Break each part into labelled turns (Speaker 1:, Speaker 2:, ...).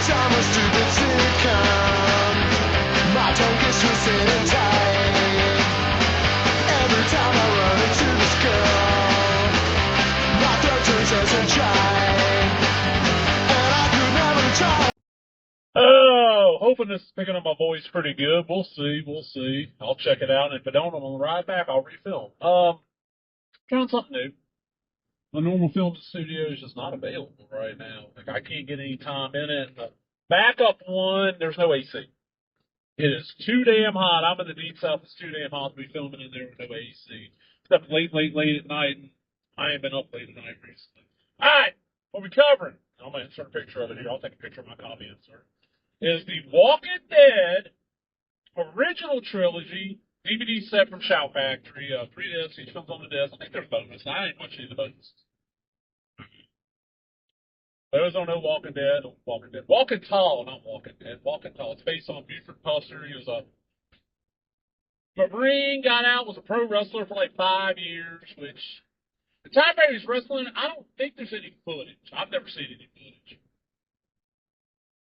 Speaker 1: time a stupid sitcom. My tongue gets twisted and tight. Every time I run into this girl, my throat turns as a giant. And I could never talk.
Speaker 2: Oh, hoping this is picking up my voice pretty good. We'll see. We'll see. I'll check it out. And if I don't, I'm gonna ride back. I'll refilm. Trying something new. The normal film studio is just not available right now. Like I can't get any time in it. The backup one, there's no AC. It is too damn hot. I'm in the deep south. It's too damn hot to be filming in there with no AC. Except late at night. And I ain't been up late at night recently. All right, what are we covering? I'm gonna insert a picture of it here. I'll take a picture of my copy insert. Is the Walking Dead original trilogy DVD set from Shout Factory. 3 discs, each comes on the disc. I think there's bonus. I ain't watching the bonus. Those don't know Walking Dead. Walking Tall, not Walking Dead. Walking Tall. It's based on Buford Puster. He was a Marine, got out, was a pro wrestler for like 5 years, which the time frame he's wrestling, I don't think there's any footage. I've never seen any footage.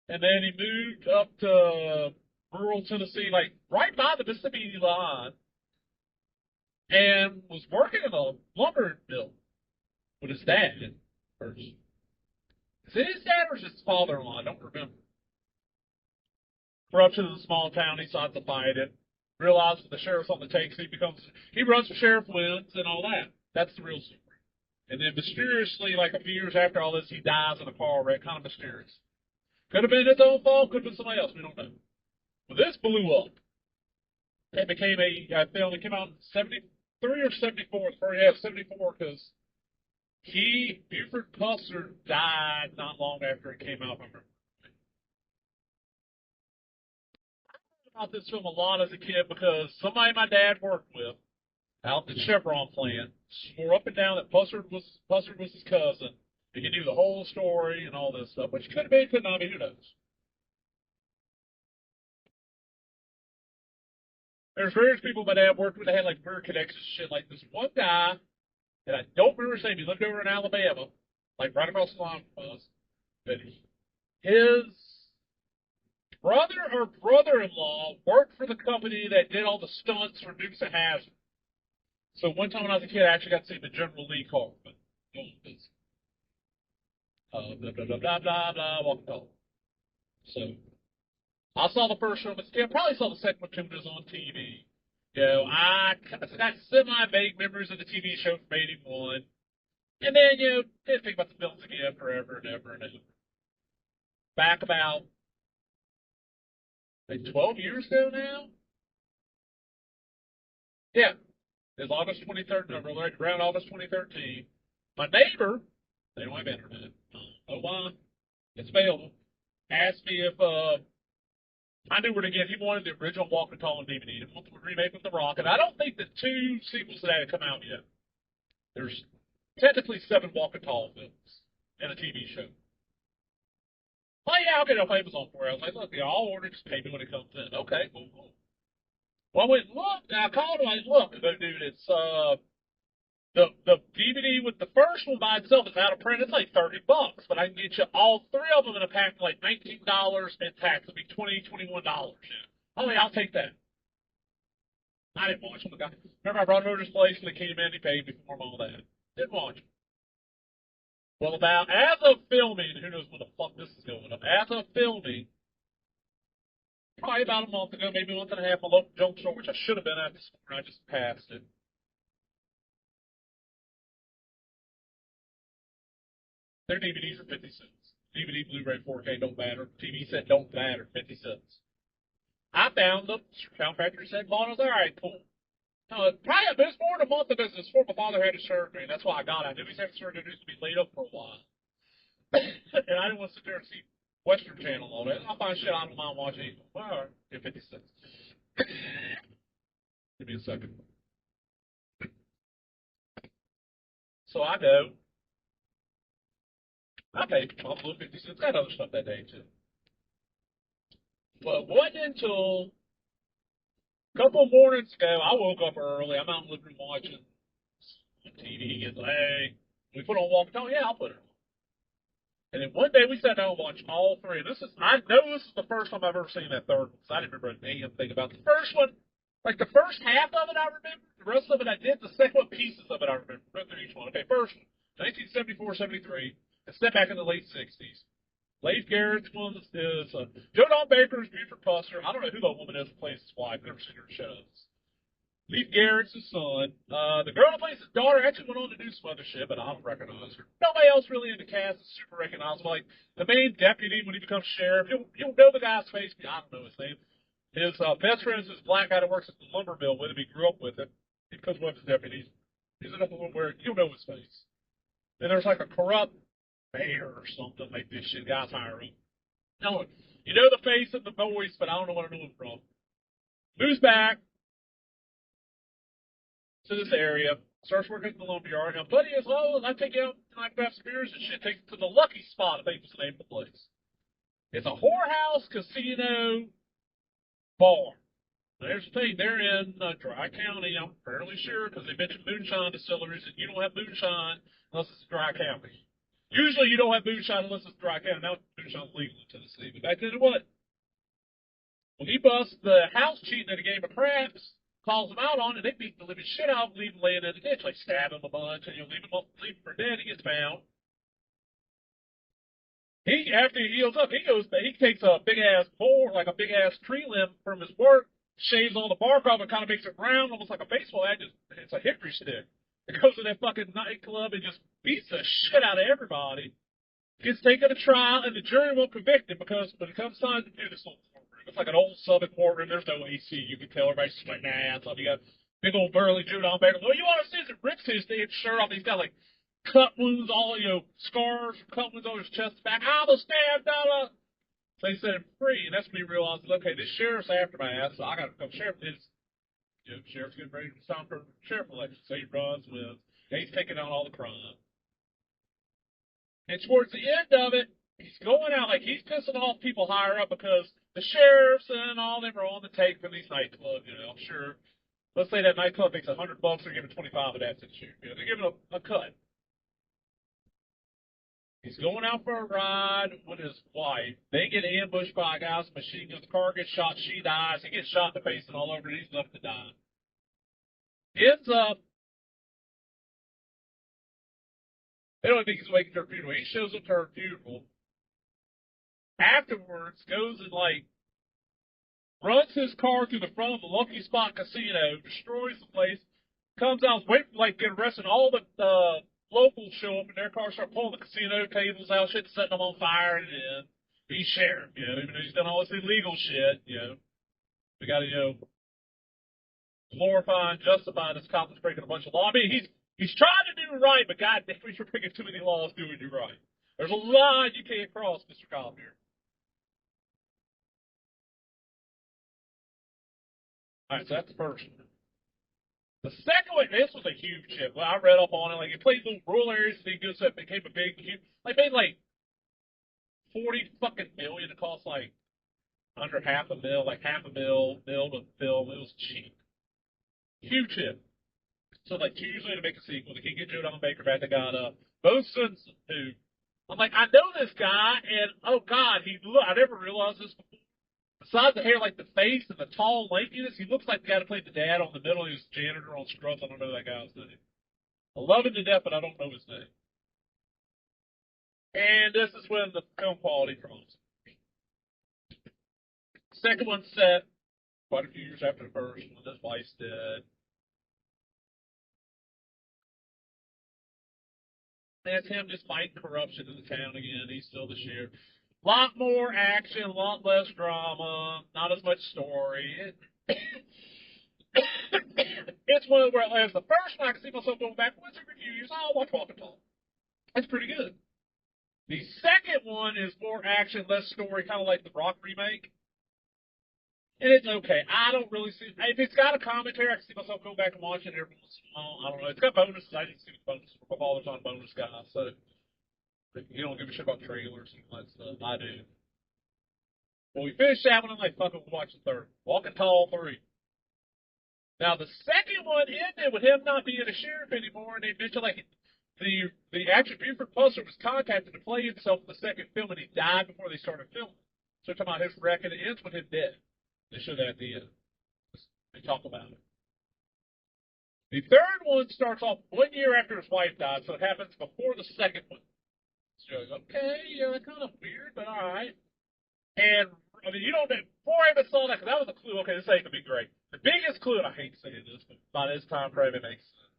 Speaker 2: And then he moved up to rural Tennessee, like right by the Mississippi line, and was working in a lumber mill with his dad first. Is it his dad or his father-in-law? I don't remember. Corruption in a small town, he decides to fight it. Realizes the sheriff's on the take, so he runs for sheriff, wins, and all that. That's the real story. And then mysteriously, like a few years after all this, he dies in a car wreck, kind of mysterious. Could have been his own fault, could have been somebody else, we don't know. Well, this blew up. It became a film that came out in 73 or 74. Yeah, 74, because Buford Pusser died not long after it came out. I remember about this film a lot as a kid because somebody my dad worked with out at the Chevron plant swore up and down that Pusser was his cousin. He knew the whole story and all this stuff, which could have been, could not be, who knows. There's various people my dad worked with that had like weird connections, shit. Like this one guy that I don't remember his name. He lived over in Alabama, like right across the line from us. But his brother or brother-in-law worked for the company that did all the stunts for Dukes of Hazzard. So one time when I was a kid, I actually got to see the General Lee car. But blah blah blah blah blah blah. Walking tall. So I saw the first one, but still probably saw the second one too when it was on TV. You know, I got semi-vague memories of the TV show from '81, and then didn't think about the films again forever and ever and ever. Back about like 12 years ago now. Yeah, it's August 23rd, around August 2013. My neighbor, they don't have internet. I don't know why. It's available. Asked me if I knew where to get. He wanted the original Walking Tall on DVD. He wanted the remake with The Rock, and I don't think the 2 sequels to that had come out yet. There's technically 7 Walking Tall films and a TV show. Oh yeah, I'll get it off Amazon for you. I was like, look, I'll order, just pay me when it comes in. Okay, cool. Well, I went and looked, and I called him. I said, look, dude, it's the DVD with the first one by itself is out of print. It's like $30, but I can get you all 3 of them in a pack for like $19 and tax. It'll be $20, $21. Yeah. Oh yeah, I'll take that. I didn't watch them. Remember, I brought him over to his place and he came in. He paid me for all that. Didn't watch them. Well, as of filming, who knows when the fuck this is going up? As of filming, probably about a month ago, maybe a month and a half, my local junk store, which I should have been at this morning, I just passed it. Their DVDs are 50 cents. DVD, Blu-ray, 4K don't matter. TV set don't matter. 50 cents. I found them. Shout Factory said, bought. I was all right, cool. Probably it was more than a month of business before my father had his surgery, and that's why I got it. I knew he's having surgery. It used to be laid up for a while. And I didn't want to sit there and see Western Channel all that. I'll find shit I don't mind watching. Well, get 50 cents. Give me a second. So I go. I paid my blue 50 cents. Got other stuff that day, too. But it wasn't until a couple of mornings ago, I woke up early. I'm out in the living room watching TV. He gets, hey, we put on Walking Tall. Yeah, I'll put it on. And then one day we sat down and watched all three. And I know this is the first time I've ever seen that third one, because I didn't remember a damn thing about the first one. Like the first half of it I remember. The rest of it I did. The second one, pieces of it I remember. Went through each one. Okay, first one, 1974-73. And step back in the late 60s. Leif Garrett's one is Joe Don Baker's Buford Buster. I don't know who that woman is that plays his wife. I've never seen her shows. Leif Garrett's his son. The girl who plays his daughter actually went on to do some other shit, but I don't recognize her. Nobody else really in the cast is super recognizable. Like the main deputy when he becomes sheriff, you'll know the guy's face. I don't know his name. His best friend is this black guy that works at the lumber mill with him. He grew up with him. He becomes one of his deputies. He's enough of one where you'll know his face. Then there's like a corrupt mayor or something like this shit. Guys hire him. No, you know the face and the voice, but I don't know where I know him from. Moves back to this area, starts working at the lumberyard. Now, buddy is, I take you out and I grab some beers and shit. Take you to the Lucky Spot, I think was the name of the place. It's a whorehouse, casino, bar. Now, here's the thing, they're in Dry County, I'm fairly sure, because they mentioned moonshine distilleries, and you don't have moonshine unless it's Dry County. Usually you don't have moonshine unless it's Dry County. Now moonshine's legal in Tennessee, but back then it wasn't. When he busts the house cheating at a game of craps, calls him out on it, they beat the living shit out of him, leave him laying in the ditch, like stab him a bunch, and leave him for dead. He gets found. After he heals up, he takes a big ass board, like a big ass tree limb from his work, shaves all the bark off, and kind of makes it round, almost like a baseball bat. It's a hickory stick. It goes to that fucking nightclub and just beats the shit out of everybody. Gets taken to trial, and the jury won't convict him because when it comes time to do this little courtroom, it's like an old Southern courtroom. There's no AC. You can tell everybody's sweating ass off. You got big old burly Joe Don Baker. Oh, you want to see his rips his damn shirt off? He's got like cut wounds, all scars, cut wounds on his chest, back. I was stabbed out of. So they set him free, and that's when he realizes, okay, this sheriff's after my ass, so I got to become sheriff. Sheriff's getting ready to sign for sheriff election, so he runs with. And he's taking out all the crime. And towards the end of it, he's going out like he's pissing off people higher up because the sheriffs and all them are on the take for these nightclubs. I'm sure. Let's say that nightclub makes $100, they're giving 25 of that to the sheriff. They're giving a cut. He's going out for a ride with his wife. They get ambushed by guys with machine guns. The car gets shot. She dies. He gets shot in the face and all over. And he's left to die. Ends up. They don't think he's waking to her funeral. He shows up to her funeral. Afterwards, goes and runs his car through the front of the Lucky Spot Casino, destroys the place, comes out, waiting for get arrested. All the locals show up in their car, start pulling the casino tables out, shit, setting them on fire, and then he's sheriff, even though he's done all this illegal shit, We gotta, glorify and justify this cop that's breaking a bunch of law. I mean, he's trying to do right, but goddamn, you're breaking too many laws doing you right. There's a line you can't cross, Mr. Cop here. Alright, so that's the first one. The second one, this was a huge chip. Well, I read up on it. It played little rural areas, and it so it became a big, huge. Made $40 fucking million. It cost under half a mil, half a mil to film. It was cheap. Huge hit. So 2 years later to make a sequel, they can't get Joe Don Baker back. They got Bo Simpson, who I'm I know this guy, and oh god, I never realized this before. Besides the hair, the face and the tall lankiness, he looks like the guy that played the dad on the middle. He was janitor on Scrubs. I don't know that guy's name. I love him to death, but I don't know his name. And this is when the film quality drops. Second one set quite a few years after the first one. His wife's dead. That's him just fighting corruption in the town again. He's still the sheriff. A lot more action, a lot less drama, not as much story. It's one where, as the first one, I can see myself going back once every few years. I'll watch Walk and Talk. That's pretty good. The second one is more action, less story, kind of like the Rock remake. And it's okay. I don't really see. If it's got a commentary, I can see myself going back and watching it every once in a while. I don't know. It's got bonuses. I didn't see the bonuses. My father's on bonus guy, so you don't give a shit about trailers and all that stuff. I do. When we finish that one, I'm fuck it, we'll watch the third. Walk and Tall 3. Now, the second one ended with him not being a sheriff anymore, and they mentioned, the actor Buford Pusser was contacted to play himself in the second film, and he died before they started filming. So they're talking about his wreck, and it ends with him dead. They show that at the end. They talk about it. The third one starts off 1 year after his wife died, so it happens before the second one. So you're like, okay, yeah, kind of weird, but all right. And I mean, you don't. Before I even saw that, because that was a clue. Okay, this ain't gonna be great. The biggest clue, and I hate saying this, but by this time frame, it makes sense.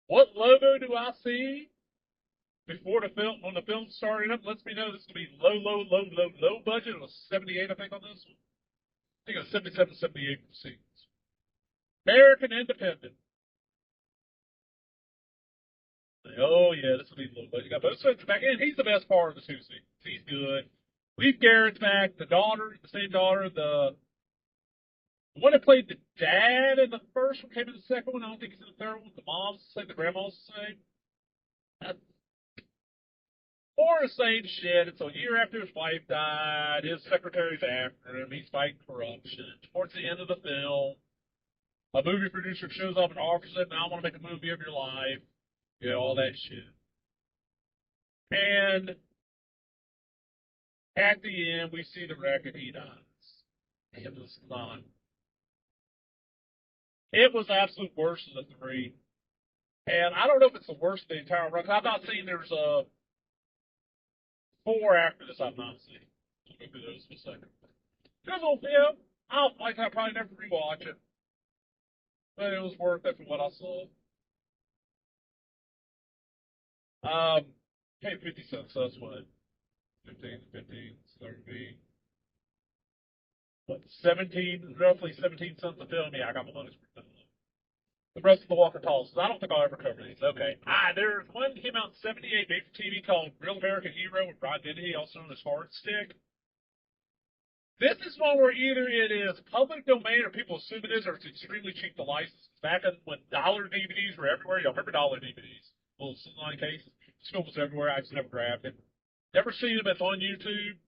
Speaker 2: What logo do I see before the film, when the film started up? Lets me know this is gonna be low budget. It was 78, I think, on this one. I think it was 77, 78 scenes. American Independent. Oh yeah, this will be low budget. You got both sides back in. He's the best part of the two scenes. He's good. Leaf Garrett's back. The daughter, the same daughter, the one that played the dad in the first one came in the second one. I don't think he's in the third one. The mom's the same. The grandma's the same. More the same shit. It's a year after his wife died. His secretary's after him. He's fighting corruption. Towards the end of the film, a movie producer shows up and offers him, I want to make a movie of your life. You know, all that shit. And at the end, we see the wreck and he dies. It was not. It was the absolute worst of the three. And I don't know if it's the worst of the entire run. I've not seen there's a 4 after this I've not seen. I'll go through those in a second. Good little film. I'll probably never rewatch it. But it was worth it for what I saw. Paid 50 cents, so that's what? 15, 30. What, 17, roughly 17 cents a film? Yeah, I got my money's worth. The rest of the Walking Talls. I don't think I'll ever cover these. Okay. There's one that came out in 78, made for TV, called Real American Hero with Brian Dennehy, also known as Hard Stick. This is one where either it is public domain or people assume it is, or it's extremely cheap to license. Back when dollar DVDs were everywhere, you remember dollar DVDs? Little Sunline cases. This film was everywhere. I just never grabbed it. Never seen them. It's on YouTube.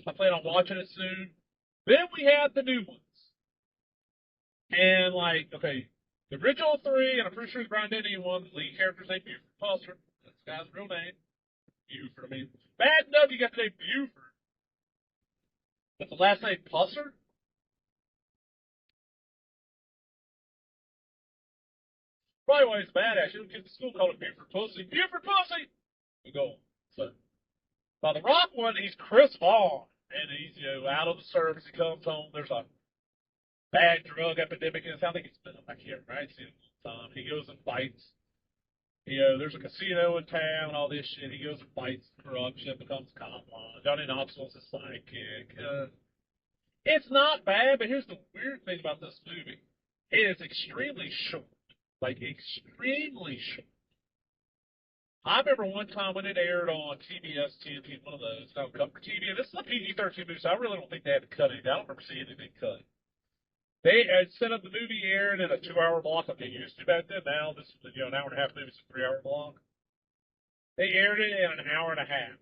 Speaker 2: I plan on watching it soon. Then we have the new ones. And, okay, the original 3, and I'm pretty sure the Brian Dennehy one, the lead character's named Buford Pusser. That's the guy's real name. Buford, I mean. Bad enough you got the name Buford. But the last name Pusser? Probably why he's bad, actually. The kids at school call him Buford Pussy. Buford Pussy! We go. So, by the Rock one, he's Chris Vaughn. And he's, out of the service. He comes home. There's a bad drug epidemic in his town. I think it's been, I can't remember. I ain't seen it in a long time. He goes and fights. There's a casino in town, all this shit. He goes and fights corruption, becomes a cop. Johnny Knoxville's his sidekick. It's not bad, but here's the weird thing about this movie. It is extremely short. Extremely short. I remember one time when it aired on TBS, TNT, one of those, cut for TV. And this is a PG-13 movie, so I really don't think they had to cut it. I don't remember seeing anything cut. They had set up the movie aired in a 2-hour block like they used to back then. Now this is an hour and a half movie, it's a 3-hour block. They aired it in an hour and a half.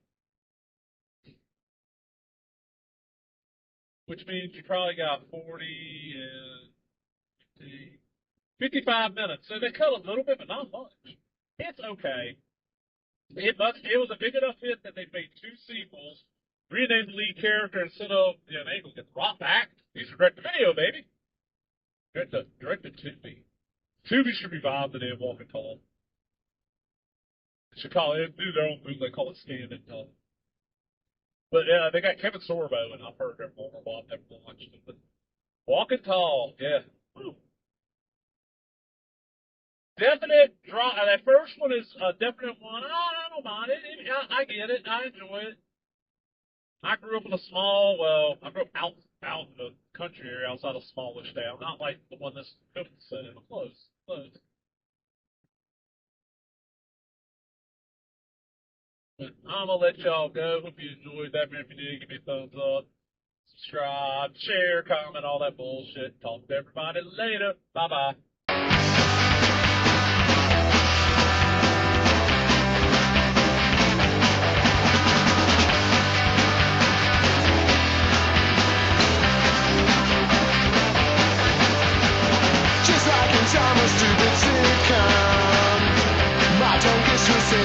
Speaker 2: Which means you probably got 40 and 50, 55 minutes. So they cut a little bit, but not much. It's okay. It was a big enough hit that they made 2 sequels, renamed the lead character instead of, they will get the Rock back. These are direct to video, baby. Direct to Tubi. Tubi should revive the damn Walking Tall. They should do their own movie. They call it Stand and Tall. But they got Kevin Sorbo, and I've heard him more about. I've never watched it. But Walking Tall, yeah. Woo. Definite draw. That first one is a definite one. I don't mind it. I get it. I enjoy it. I grew up in a I grew up out in the country area outside a smallish town. Not like the one this film set in, but close. But I'm going to let y'all go. Hope you enjoyed that. If you did, give me a thumbs up. Subscribe, share, comment, all that bullshit. Talk to everybody later. Bye-bye.
Speaker 1: Just like in time, a stupid sitcom. gets twisted